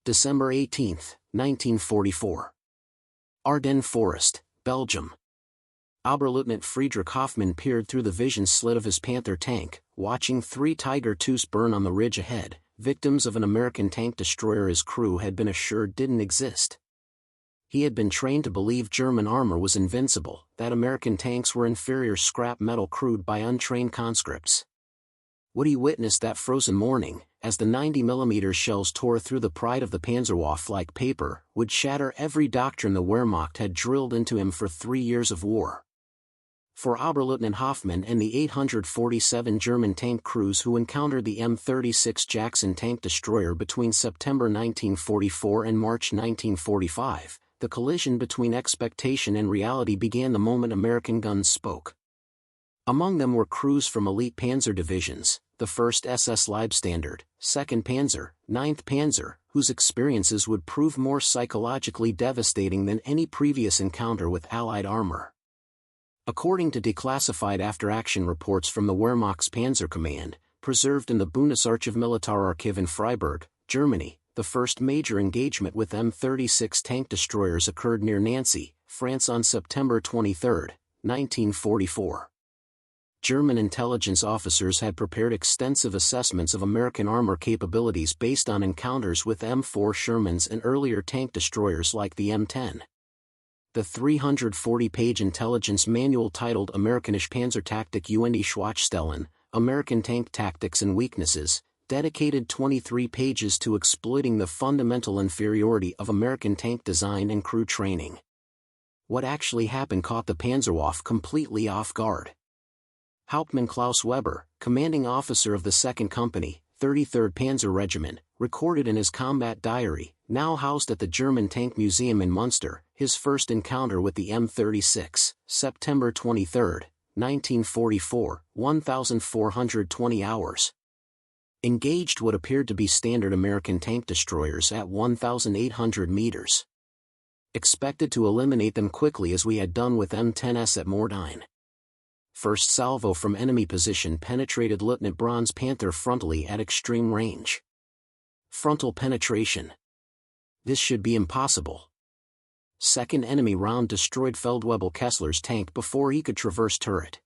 December 18, 1944. Ardennes Forest, Belgium. Oberleutnant Friedrich Hoffmann peered through the vision slit of his Panther tank, watching 3 Tiger IIs burn on the ridge ahead, victims of an American tank destroyer his crew had been assured didn't exist. He had been trained to believe German armor was invincible, that American tanks were inferior scrap metal crewed by untrained conscripts. What he witnessed that frozen morning, as the 90mm shells tore through the pride of the Panzerwaffe like paper, would shatter every doctrine the Wehrmacht had drilled into him for 3 years of war. For Oberleutnant Hoffmann and the 847 German tank crews who encountered the M36 Jackson tank destroyer between September 1944 and March 1945, the collision between expectation and reality began the moment American guns spoke. Among them were crews from elite Panzer divisions, the 1st SS Leibstandarte, 2nd Panzer, 9th Panzer, whose experiences would prove more psychologically devastating than any previous encounter with Allied armor. According to declassified after-action reports from the Wehrmacht's Panzer Command, preserved in the Bundesarchiv Militararchiv in Freiburg, Germany, the first major engagement with M36 tank destroyers occurred near Nancy, France on September 23, 1944. German intelligence officers had prepared extensive assessments of American armor capabilities based on encounters with M4 Shermans and earlier tank destroyers like the M10. The 340-page intelligence manual titled Amerikanische Panzertaktik und Schwachstellen, American Tank Tactics and Weaknesses, dedicated 23 pages to exploiting the fundamental inferiority of American tank design and crew training. What actually happened caught the Panzerwaffe completely off guard. Hauptmann Klaus Weber, commanding officer of the 2nd Company, 33rd Panzer Regiment, recorded in his combat diary, now housed at the German Tank Museum in Munster, his first encounter with the M36, September 23, 1944, 1,420 hours. Engaged what appeared to be standard American tank destroyers at 1,800 meters. Expected to eliminate them quickly as we had done with M10s at Mordyne. First salvo from enemy position penetrated Lieutenant Braun's Panther frontally at extreme range. Frontal penetration. This should be impossible. Second enemy round destroyed Feldwebel Kessler's tank before he could traverse turret.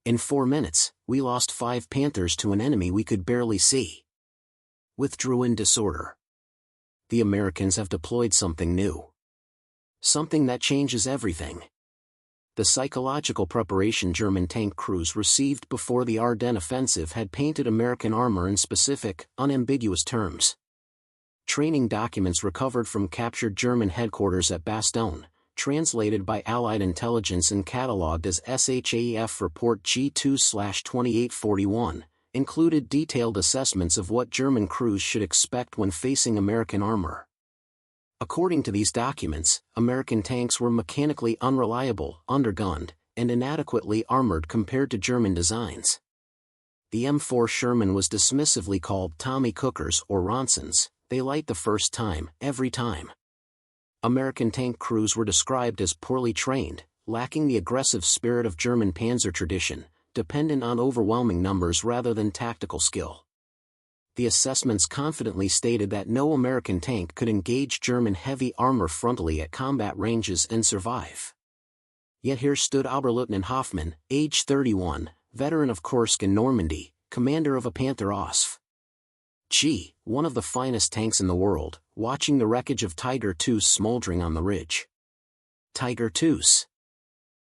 In 4 minutes, we lost 5 Panthers to an enemy we could barely see. Withdrew in disorder. The Americans have deployed something new. Something that changes everything. The psychological preparation German tank crews received before the Ardennes offensive had painted American armor in specific, unambiguous terms. Training documents recovered from captured German headquarters at Bastogne, translated by Allied intelligence and catalogued as SHAEF Report G2/2841, included detailed assessments of what German crews should expect when facing American armor. According to these documents, American tanks were mechanically unreliable, undergunned, and inadequately armored compared to German designs. The M4 Sherman was dismissively called Tommy Cookers or Ronsons, they light the first time, every time. American tank crews were described as poorly trained, lacking the aggressive spirit of German Panzer tradition, dependent on overwhelming numbers rather than tactical skill. The assessments confidently stated that no American tank could engage German heavy armor frontally at combat ranges and survive. Yet here stood Oberleutnant Hoffmann, age 31, veteran of Kursk and Normandy, commander of a Panther OSF. Gee, one of the finest tanks in the world, watching the wreckage of Tiger IIs smoldering on the ridge. Tiger IIs.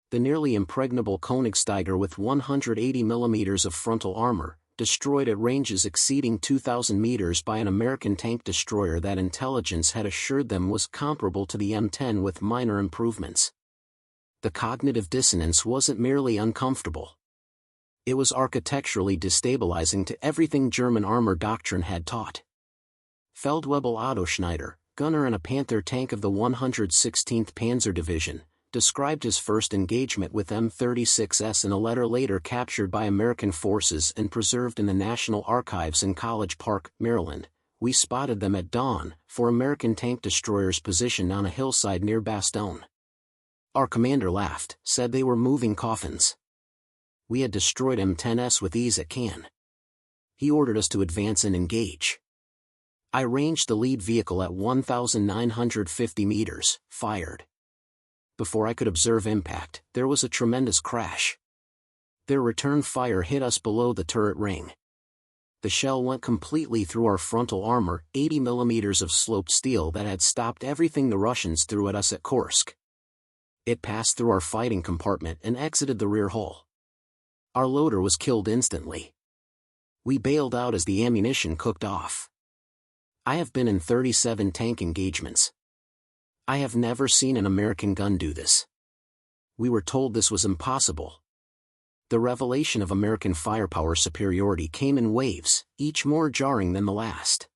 The nearly impregnable Königstiger with 180mm of frontal armor, destroyed at ranges exceeding 2,000 meters by an American tank destroyer that intelligence had assured them was comparable to the M10 with minor improvements. The cognitive dissonance wasn't merely uncomfortable. It was architecturally destabilizing to everything German armor doctrine had taught. Feldwebel Otto Schneider, gunner in a Panther tank of the 116th Panzer Division, described his first engagement with M36s in a letter later captured by American forces and preserved in the National Archives in College Park, Maryland. We spotted them at dawn, for American tank destroyers positioned on a hillside near Bastogne. Our commander laughed, said they were moving coffins. We had destroyed M10s with ease at Cannes. He ordered us to advance and engage. I ranged the lead vehicle at 1,950 meters, fired. Before I could observe impact, there was a tremendous crash. Their return fire hit us below the turret ring. The shell went completely through our frontal armor, 80 millimeters of sloped steel that had stopped everything the Russians threw at us at Kursk. It passed through our fighting compartment and exited the rear hull. Our loader was killed instantly. We bailed out as the ammunition cooked off. I have been in 37 tank engagements. I have never seen an American gun do this. We were told this was impossible. The revelation of American firepower superiority came in waves, each more jarring than the last.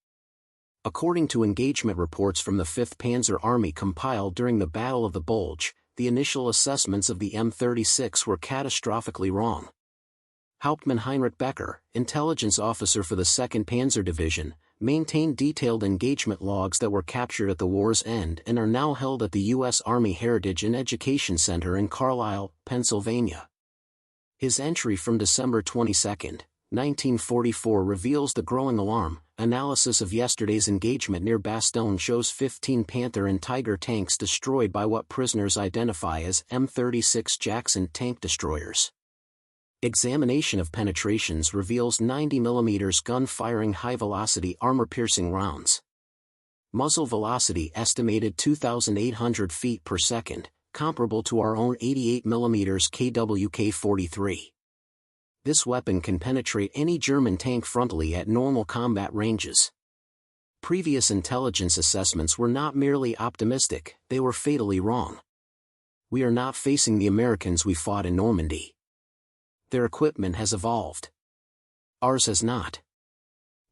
According to engagement reports from the 5th Panzer Army compiled during the Battle of the Bulge, the initial assessments of the M36 were catastrophically wrong. Hauptmann Heinrich Becker, intelligence officer for the 2nd Panzer Division, maintained detailed engagement logs that were captured at the war's end and are now held at the U.S. Army Heritage and Education Center in Carlisle, Pennsylvania. His entry from December 22, 1944 reveals the growing alarm. Analysis of yesterday's engagement near Bastogne shows 15 Panther and Tiger tanks destroyed by what prisoners identify as M36 Jackson tank destroyers. Examination of penetrations reveals 90 mm gun-firing high-velocity armor-piercing rounds. Muzzle velocity estimated 2,800 feet per second, comparable to our own 88 mm KWK-43. This weapon can penetrate any German tank frontally at normal combat ranges. Previous intelligence assessments were not merely optimistic, they were fatally wrong. We are not facing the Americans we fought in Normandy. Their equipment has evolved. Ours has not.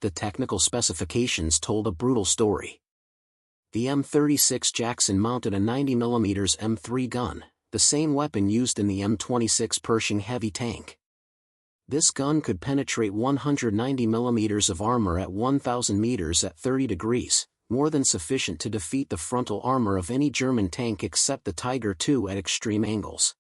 The technical specifications told a brutal story. The M36 Jackson mounted a 90 mm M3 gun, the same weapon used in the M26 Pershing heavy tank. This gun could penetrate 190 mm of armor at 1,000 meters at 30 degrees, more than sufficient to defeat the frontal armor of any German tank except the Tiger II at extreme angles.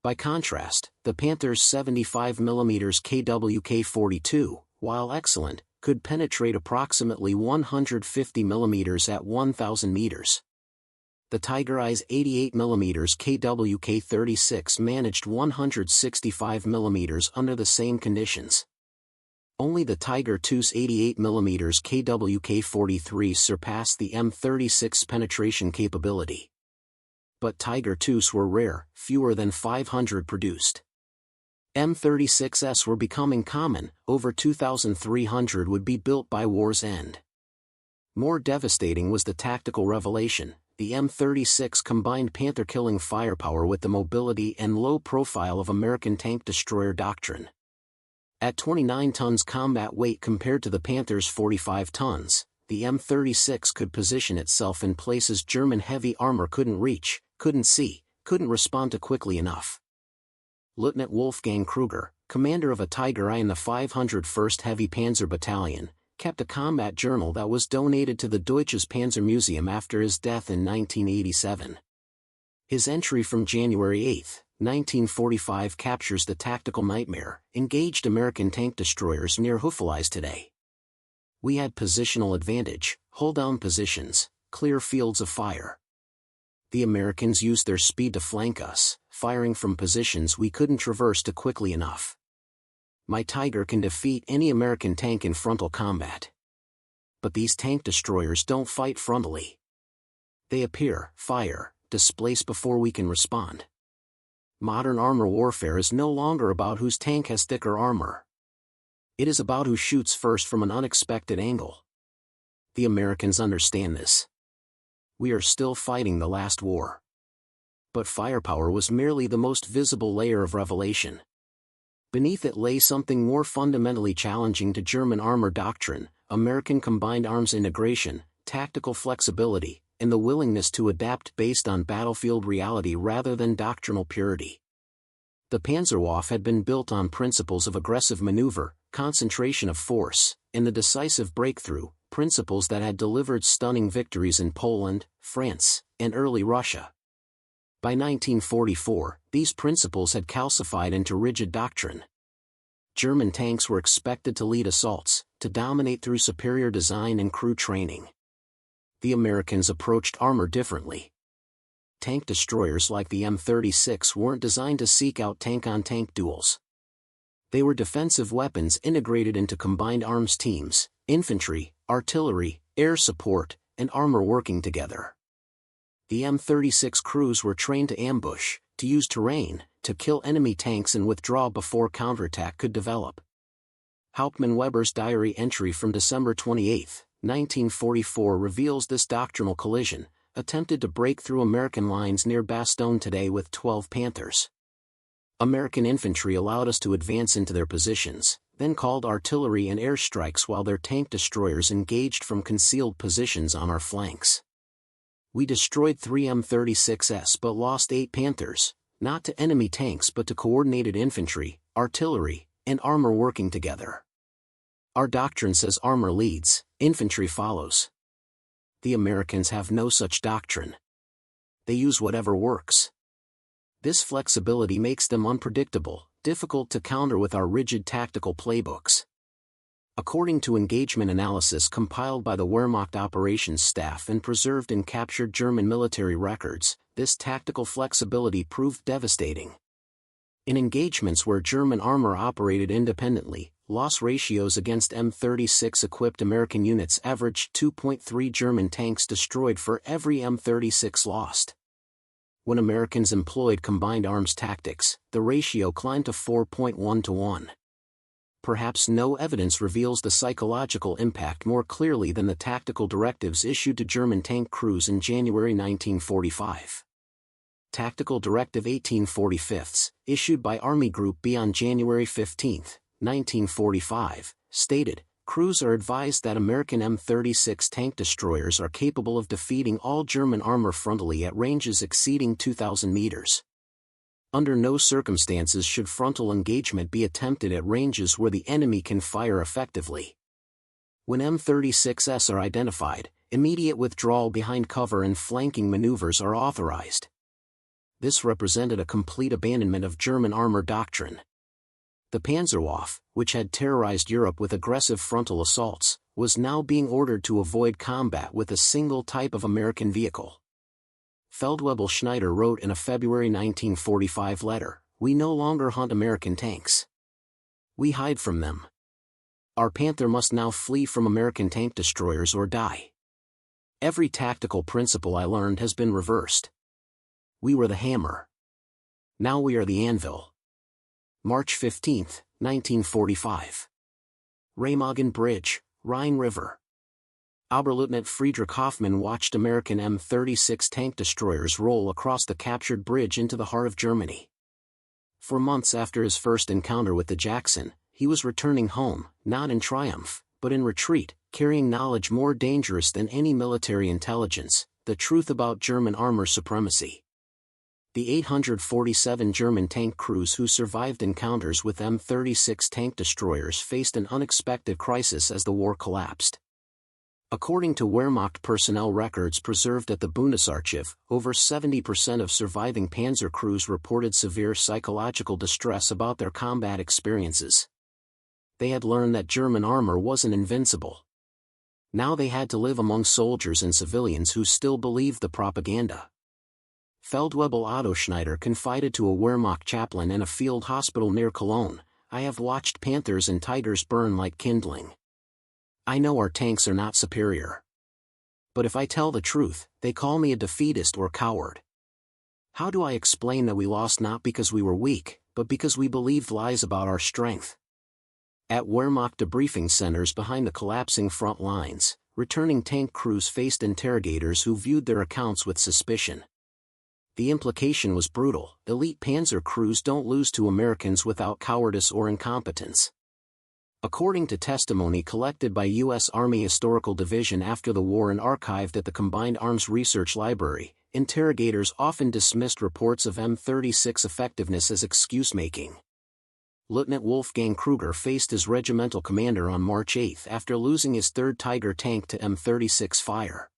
By contrast, the Panther's 75 mm KWK-42, while excellent, could penetrate approximately 150 mm at 1,000 meters. The Tiger IIs 88 mm KWK-36 managed 165 mm under the same conditions. Only the Tiger II's 88 mm KWK-43 surpassed the M36's penetration capability. But Tiger IIs were rare, fewer than 500 produced. M36s were becoming common, over 2,300 would be built by war's end. More devastating was the tactical revelation: the M36 combined Panther-killing firepower with the mobility and low profile of American tank destroyer doctrine. At 29 tons combat weight compared to the Panther's 45 tons, the M36 could position itself in places German heavy armor couldn't reach, couldn't see, couldn't respond to quickly enough. Lieutenant Wolfgang Kruger, commander of a Tiger I in the 501st Heavy Panzer Battalion, kept a combat journal that was donated to the Deutsches Panzermuseum after his death in 1987. His entry from January 8, 1945 captures the tactical nightmare: engaged American tank destroyers near Hufvudstaden today. We had positional advantage, hold-down positions, clear fields of fire. The Americans used their speed to flank us, firing from positions we couldn't traverse to quickly enough. My Tiger can defeat any American tank in frontal combat. But these tank destroyers don't fight frontally. They appear, fire, displace before we can respond. Modern armor warfare is no longer about whose tank has thicker armor. It is about who shoots first from an unexpected angle. The Americans understand this. We are still fighting the last war. But firepower was merely the most visible layer of revelation. Beneath it lay something more fundamentally challenging to German armor doctrine: American combined arms integration, tactical flexibility, and the willingness to adapt based on battlefield reality rather than doctrinal purity. The Panzerwaffe had been built on principles of aggressive maneuver, concentration of force, and the decisive breakthrough, principles that had delivered stunning victories in Poland, France, and early Russia. By 1944, these principles had calcified into rigid doctrine. German tanks were expected to lead assaults, to dominate through superior design and crew training. The Americans approached armor differently. Tank destroyers like the M36 weren't designed to seek out tank-on-tank duels. They were defensive weapons integrated into combined arms teams, infantry, artillery, air support, and armor working together. The M36 crews were trained to ambush, to use terrain, to kill enemy tanks and withdraw before counterattack could develop. Hauptmann-Weber's diary entry from December 28, 1944 reveals this doctrinal collision, attempted to break through American lines near Bastogne today with 12 Panthers. American infantry allowed us to advance into their positions, then called artillery and airstrikes while their tank destroyers engaged from concealed positions on our flanks. We destroyed 3 M36s but lost 8 Panthers, not to enemy tanks but to coordinated infantry, artillery, and armor working together. Our doctrine says armor leads, infantry follows. The Americans have no such doctrine. They use whatever works. This flexibility makes them unpredictable, difficult to counter with our rigid tactical playbooks. According to engagement analysis compiled by the Wehrmacht operations staff and preserved in captured German military records, this tactical flexibility proved devastating. In engagements where German armor operated independently, loss ratios against M36-equipped American units averaged 2.3 German tanks destroyed for every M36 lost. When Americans employed combined arms tactics, the ratio climbed to 4.1 to 1. Perhaps no evidence reveals the psychological impact more clearly than the tactical directives issued to German tank crews in January 1945. Tactical Directive 1845, issued by Army Group B on January 15, 1945, stated, "Crews are advised that American M36 tank destroyers are capable of defeating all German armor frontally at ranges exceeding 2,000 meters. Under no circumstances should frontal engagement be attempted at ranges where the enemy can fire effectively. When M36s are identified, immediate withdrawal behind cover and flanking maneuvers are authorized." This represented a complete abandonment of German armor doctrine. The Panzerwaffe, which had terrorized Europe with aggressive frontal assaults, was now being ordered to avoid combat with a single type of American vehicle. Feldwebel Schneider wrote in a February 1945 letter, "We no longer hunt American tanks. We hide from them. Our Panther must now flee from American tank destroyers or die. Every tactical principle I learned has been reversed. We were the hammer. Now we are the anvil." March 15, 1945. Remagen Bridge, Rhine River. Oberleutnant Friedrich Hoffmann watched American M36 tank destroyers roll across the captured bridge into the heart of Germany. For months after his first encounter with the Jackson, he was returning home, not in triumph, but in retreat, carrying knowledge more dangerous than any military intelligence, the truth about German armor supremacy. The 847 German tank crews who survived encounters with M36 tank destroyers faced an unexpected crisis as the war collapsed. According to Wehrmacht personnel records preserved at the Bundesarchiv, over 70% of surviving Panzer crews reported severe psychological distress about their combat experiences. They had learned that German armor wasn't invincible. Now they had to live among soldiers and civilians who still believed the propaganda. Feldwebel Otto Schneider confided to a Wehrmacht chaplain in a field hospital near Cologne, "I have watched Panthers and Tigers burn like kindling. I know our tanks are not superior. But if I tell the truth, they call me a defeatist or coward. How do I explain that we lost not because we were weak, but because we believed lies about our strength?" At Wehrmacht debriefing centers behind the collapsing front lines, returning tank crews faced interrogators who viewed their accounts with suspicion. The implication was brutal: elite Panzer crews don't lose to Americans without cowardice or incompetence. According to testimony collected by U.S. Army Historical Division after the war and archived at the Combined Arms Research Library, interrogators often dismissed reports of M36 effectiveness as excuse-making. Lieutenant Wolfgang Kruger faced his regimental commander on March 8 after losing his 3rd Tiger tank to M36 fire.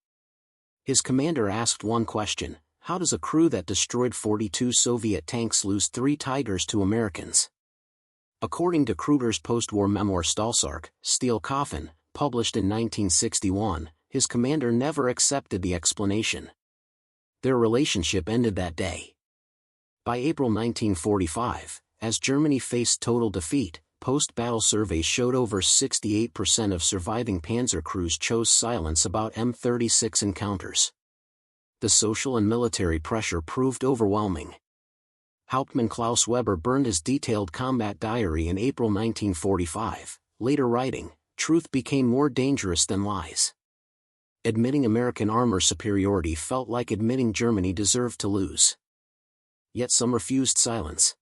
His commander asked one question: how does a crew that destroyed 42 Soviet tanks lose 3 Tigers to Americans? According to Kruger's post-war memoir Stahlsarg, Steel Coffin, published in 1961, his commander never accepted the explanation. Their relationship ended that day. By April 1945, as Germany faced total defeat, post-battle surveys showed over 68% of surviving Panzer crews chose silence about M36 encounters. The social and military pressure proved overwhelming. Hauptmann Klaus Weber burned his detailed combat diary in April 1945, later writing, "Truth became more dangerous than lies." Admitting American armor superiority felt like admitting Germany deserved to lose. Yet some refused silence.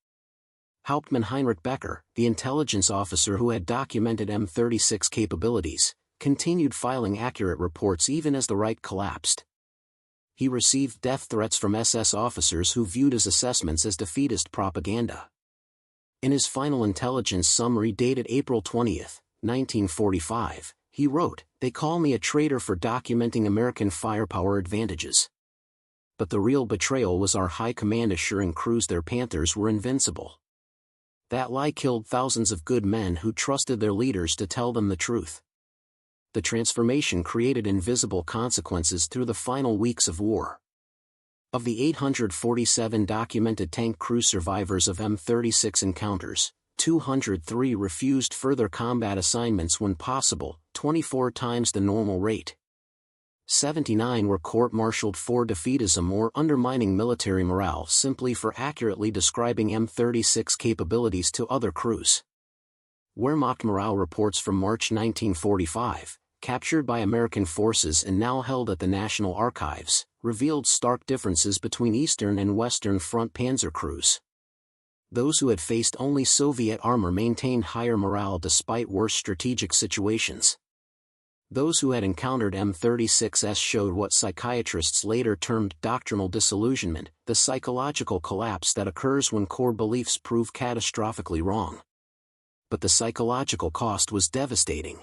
Hauptmann Heinrich Becker, the intelligence officer who had documented M36 capabilities, continued filing accurate reports even as the Reich collapsed. He received death threats from SS officers who viewed his assessments as defeatist propaganda. In his final intelligence summary dated April 20, 1945, he wrote, "They call me a traitor for documenting American firepower advantages. But the real betrayal was our high command assuring crews their Panthers were invincible. That lie killed thousands of good men who trusted their leaders to tell them the truth." The transformation created invisible consequences through the final weeks of war. Of the 847 documented tank crew survivors of M36 encounters, 203 refused further combat assignments when possible, 24 times the normal rate. 79 were court-martialed for defeatism or undermining military morale simply for accurately describing M36 capabilities to other crews. Wehrmacht morale reports from March 1945, captured by American forces and now held at the National Archives, revealed stark differences between Eastern and Western Front Panzer crews. Those who had faced only Soviet armor maintained higher morale despite worse strategic situations. Those who had encountered M36s showed what psychiatrists later termed doctrinal disillusionment, the psychological collapse that occurs when core beliefs prove catastrophically wrong. But the psychological cost was devastating.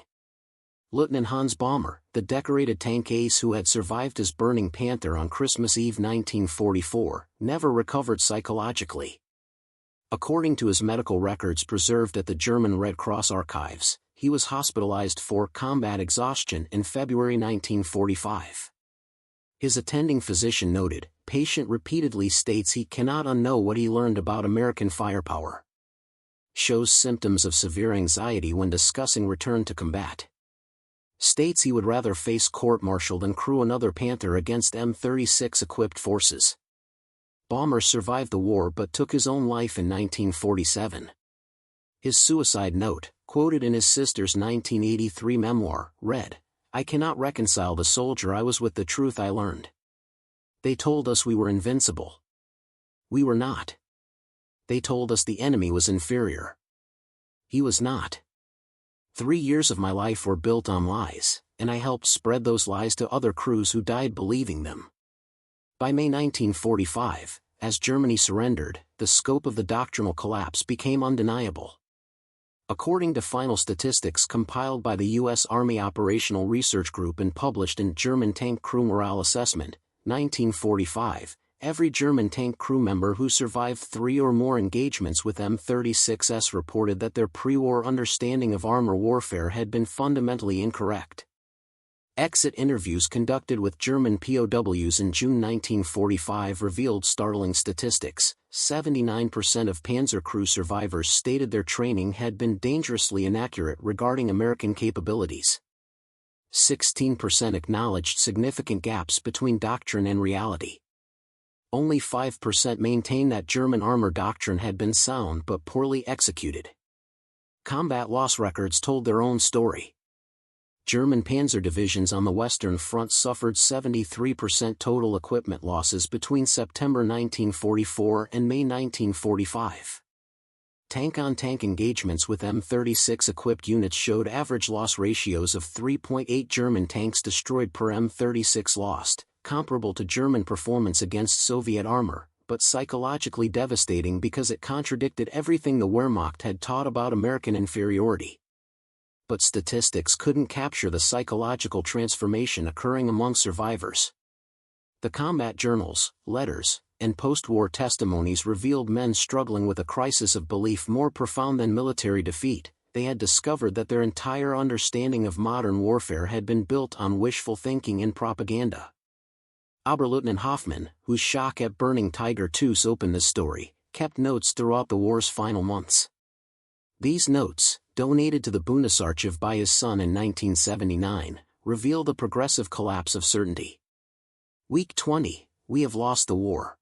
Lieutenant Hans Baumer, the decorated tank ace who had survived his burning Panther on Christmas Eve 1944, never recovered psychologically. According to his medical records preserved at the German Red Cross archives, he was hospitalized for combat exhaustion in February 1945. His attending physician noted, "Patient repeatedly states he cannot unknow what he learned about American firepower. Shows symptoms of severe anxiety when discussing return to combat. States he would rather face court-martial than crew another Panther against M36-equipped forces." Baumer survived the war but took his own life in 1947. His suicide note, quoted in his sister's 1983 memoir, read, "I cannot reconcile the soldier I was with the truth I learned. They told us we were invincible. We were not. They told us the enemy was inferior. He was not. 3 years of my life were built on lies, and I helped spread those lies to other crews who died believing them." By May 1945, as Germany surrendered, the scope of the doctrinal collapse became undeniable. According to final statistics compiled by the U.S. Army Operational Research Group and published in German Tank Crew Morale Assessment, 1945, every German tank crew member who survived 3 or more engagements with M36s reported that their pre-war understanding of armor warfare had been fundamentally incorrect. Exit interviews conducted with German POWs in June 1945 revealed startling statistics. 79% of Panzer crew survivors stated their training had been dangerously inaccurate regarding American capabilities. 16% acknowledged significant gaps between doctrine and reality. Only 5% maintained that German armor doctrine had been sound but poorly executed. Combat loss records told their own story. German panzer divisions on the Western Front suffered 73% total equipment losses between September 1944 and May 1945. Tank-on-tank engagements with M36-equipped units showed average loss ratios of 3.8 German tanks destroyed per M36 lost, comparable to German performance against Soviet armor, but psychologically devastating because it contradicted everything the Wehrmacht had taught about American inferiority. But statistics couldn't capture the psychological transformation occurring among survivors. The combat journals, letters, and post-war testimonies revealed men struggling with a crisis of belief more profound than military defeat. They had discovered that their entire understanding of modern warfare had been built on wishful thinking and propaganda. Oberleutnant Hoffmann, whose shock at burning Tiger IIs opened this story, kept notes throughout the war's final months. These notes, donated to the Bundesarchiv by his son in 1979, reveal the progressive collapse of certainty. Week 20, we have lost the war.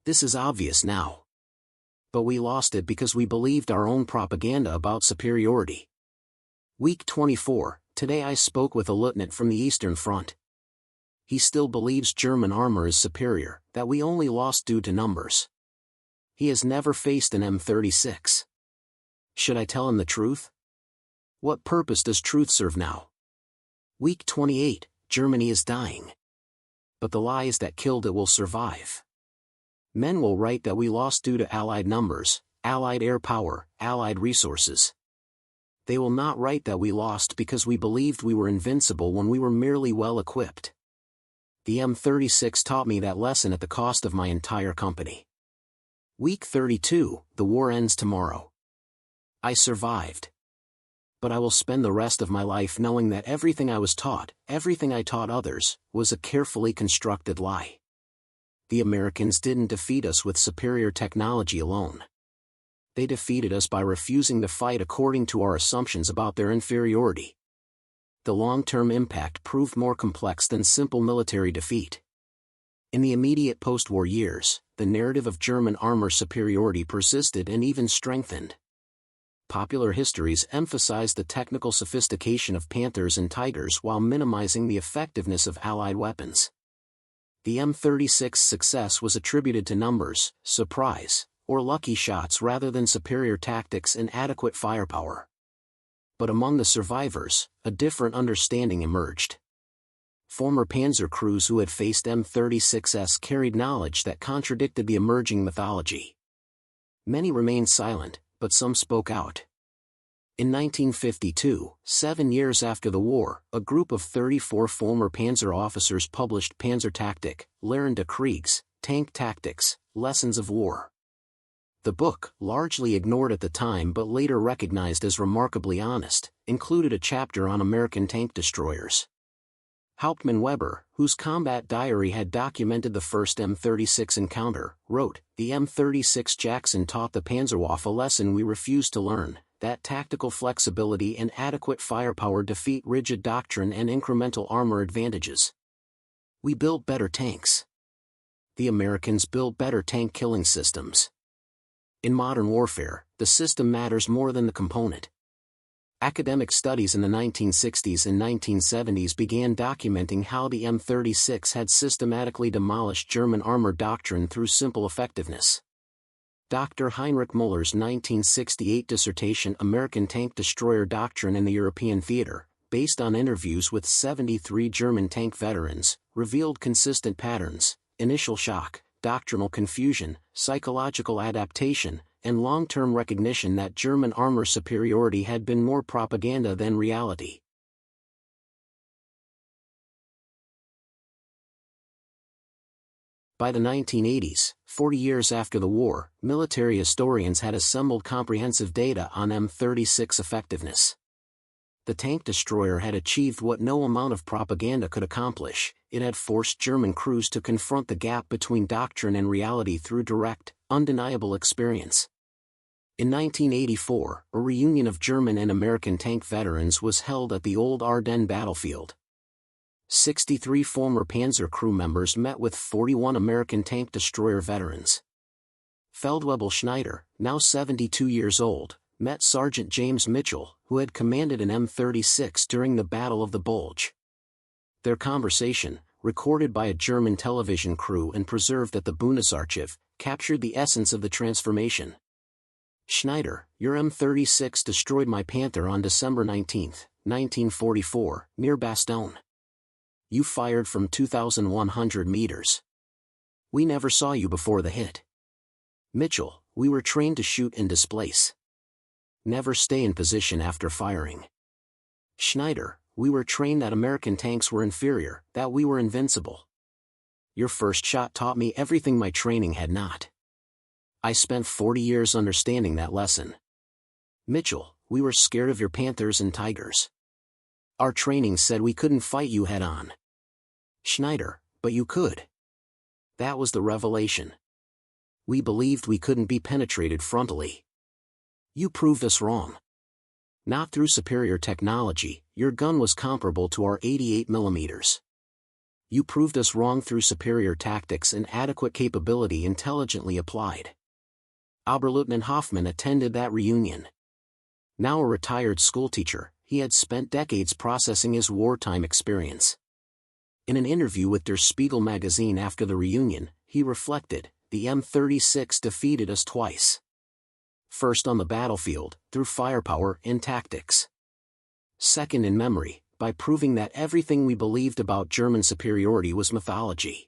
This is obvious now. But we lost it because we believed our own propaganda about superiority. Week 24, today I spoke with a lieutenant from the Eastern Front. He still believes German armor is superior, that we only lost due to numbers. He has never faced an M36. Should I tell him the truth? What purpose does truth serve now? Week 28, Germany is dying. But the lies that killed it will survive. Men will write that we lost due to Allied numbers, Allied air power, Allied resources. They will not write that we lost because we believed we were invincible when we were merely well equipped. The M36 taught me that lesson at the cost of my entire company. Week 32, the war ends tomorrow. I survived. But I will spend the rest of my life knowing that everything I was taught, everything I taught others, was a carefully constructed lie. The Americans didn't defeat us with superior technology alone. They defeated us by refusing to fight according to our assumptions about their inferiority. The long-term impact proved more complex than simple military defeat. In the immediate post-war years, the narrative of German armor superiority persisted and even strengthened. Popular histories emphasized the technical sophistication of Panthers and Tigers while minimizing the effectiveness of Allied weapons. The M36's success was attributed to numbers, surprise, or lucky shots rather than superior tactics and adequate firepower. But among the survivors, a different understanding emerged. Former Panzer crews who had faced M36s carried knowledge that contradicted the emerging mythology. Many remained silent, but some spoke out. In 1952, 7 years after the war, a group of 34 former Panzer officers published Panzer Taktik, Lehren des Kriegs, Tank Tactics, Lessons of War. The book, largely ignored at the time but later recognized as remarkably honest, included a chapter on American tank destroyers. Hauptmann Weber, whose combat diary had documented the first M36 encounter, wrote, "The M36 Jackson taught the Panzerwaffe a lesson we refused to learn, that tactical flexibility and adequate firepower defeat rigid doctrine and incremental armor advantages. We built better tanks. The Americans built better tank killing systems. In modern warfare, the system matters more than the component." Academic studies in the 1960s and 1970s began documenting how the M36 had systematically demolished German armor doctrine through simple effectiveness. Dr. Heinrich Muller's 1968 dissertation American Tank Destroyer Doctrine in the European Theater, based on interviews with 73 German tank veterans, revealed consistent patterns: initial shock, doctrinal confusion, psychological adaptation, and long-term recognition that German armor superiority had been more propaganda than reality. By the 1980s, 40 years after the war, military historians had assembled comprehensive data on M36 effectiveness. The tank destroyer had achieved what no amount of propaganda could accomplish. It had forced German crews to confront the gap between doctrine and reality through direct, undeniable experience. In 1984, a reunion of German and American tank veterans was held at the old Ardennes battlefield. 63 former Panzer crew members met with 41 American tank destroyer veterans. Feldwebel Schneider, now 72 years old, met Sergeant James Mitchell, who had commanded an M36 during the Battle of the Bulge. Their conversation, recorded by a German television crew and preserved at the Bundesarchiv, captured the essence of the transformation. "Schneider, your M36 destroyed my Panther on December 19, 1944, near Bastogne. You fired from 2,100 meters. We never saw you before the hit." Mitchell, "We were trained to shoot and displace. Never stay in position after firing." Schneider, "We were trained that American tanks were inferior, that we were invincible. Your first shot taught me everything my training had not. I spent 40 years understanding that lesson. Mitchell, we were scared of your Panthers and Tigers. Our training said we couldn't fight you head-on. Schneider, but you could. That was the revelation. We believed we couldn't be penetrated frontally. You proved us wrong. Not through superior technology, your gun was comparable to our 88mm. You proved us wrong through superior tactics and adequate capability intelligently applied. Oberleutnant Hoffmann attended that reunion. Now a retired schoolteacher, he had spent decades processing his wartime experience. In an interview with Der Spiegel magazine after the reunion, he reflected, "The M36 defeated us twice. First on the battlefield, through firepower and tactics. Second in memory, by proving that everything we believed about German superiority was mythology.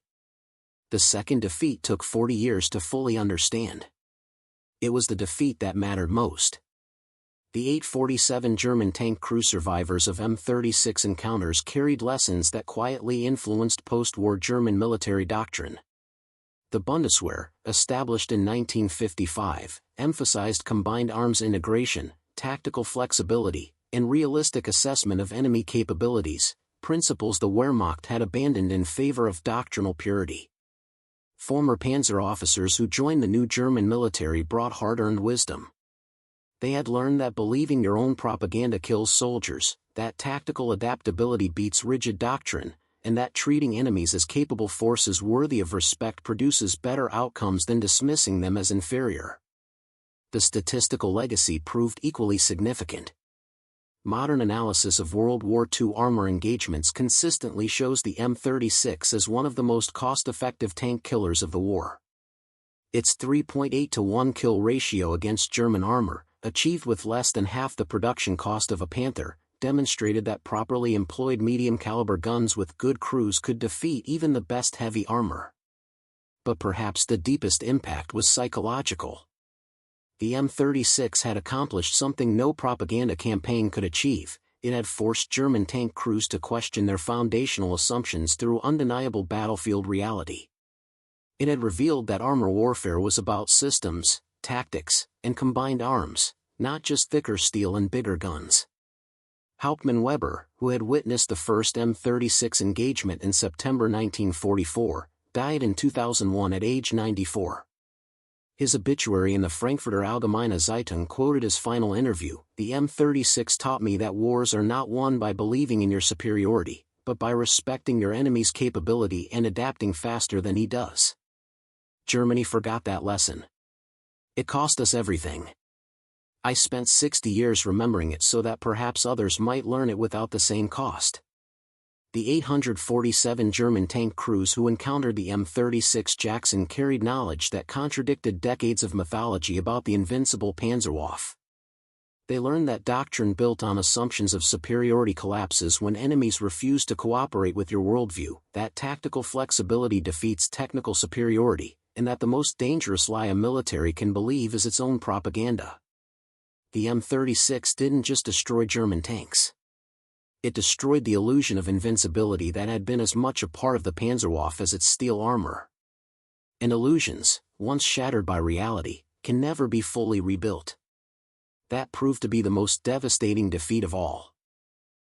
The second defeat took 40 years to fully understand. It was the defeat that mattered most." The 847 German tank crew survivors of M36 encounters carried lessons that quietly influenced post-war German military doctrine. The Bundeswehr, established in 1955, emphasized combined arms integration, tactical flexibility, and realistic assessment of enemy capabilities, principles the Wehrmacht had abandoned in favor of doctrinal purity. Former Panzer officers who joined the new German military brought hard-earned wisdom. They had learned that believing your own propaganda kills soldiers, that tactical adaptability beats rigid doctrine, and that treating enemies as capable forces worthy of respect produces better outcomes than dismissing them as inferior. The statistical legacy proved equally significant. Modern analysis of World War II armor engagements consistently shows the M36 as one of the most cost-effective tank killers of the war. Its 3.8 to 1 kill ratio against German armor, achieved with less than half the production cost of a Panther, demonstrated that properly employed medium-caliber guns with good crews could defeat even the best heavy armor. But perhaps the deepest impact was psychological. The M36 had accomplished something no propaganda campaign could achieve. It had forced German tank crews to question their foundational assumptions through undeniable battlefield reality. It had revealed that armor warfare was about systems, tactics, and combined arms, not just thicker steel and bigger guns. Hauptmann Weber, who had witnessed the first M36 engagement in September 1944, died in 2001 at age 94. His obituary in the Frankfurter Allgemeine Zeitung quoted his final interview, "The M36 taught me that wars are not won by believing in your superiority, but by respecting your enemy's capability and adapting faster than he does." Germany forgot that lesson. It cost us everything. I spent 60 years remembering it so that perhaps others might learn it without the same cost. The 847 German tank crews who encountered the M36 Jackson carried knowledge that contradicted decades of mythology about the invincible Panzerwaffe. They learned that doctrine built on assumptions of superiority collapses when enemies refuse to cooperate with your worldview, that tactical flexibility defeats technical superiority, and that the most dangerous lie a military can believe is its own propaganda. The M36 didn't just destroy German tanks. It destroyed the illusion of invincibility that had been as much a part of the Panzerwaffe as its steel armor. And illusions, once shattered by reality, can never be fully rebuilt. That proved to be the most devastating defeat of all.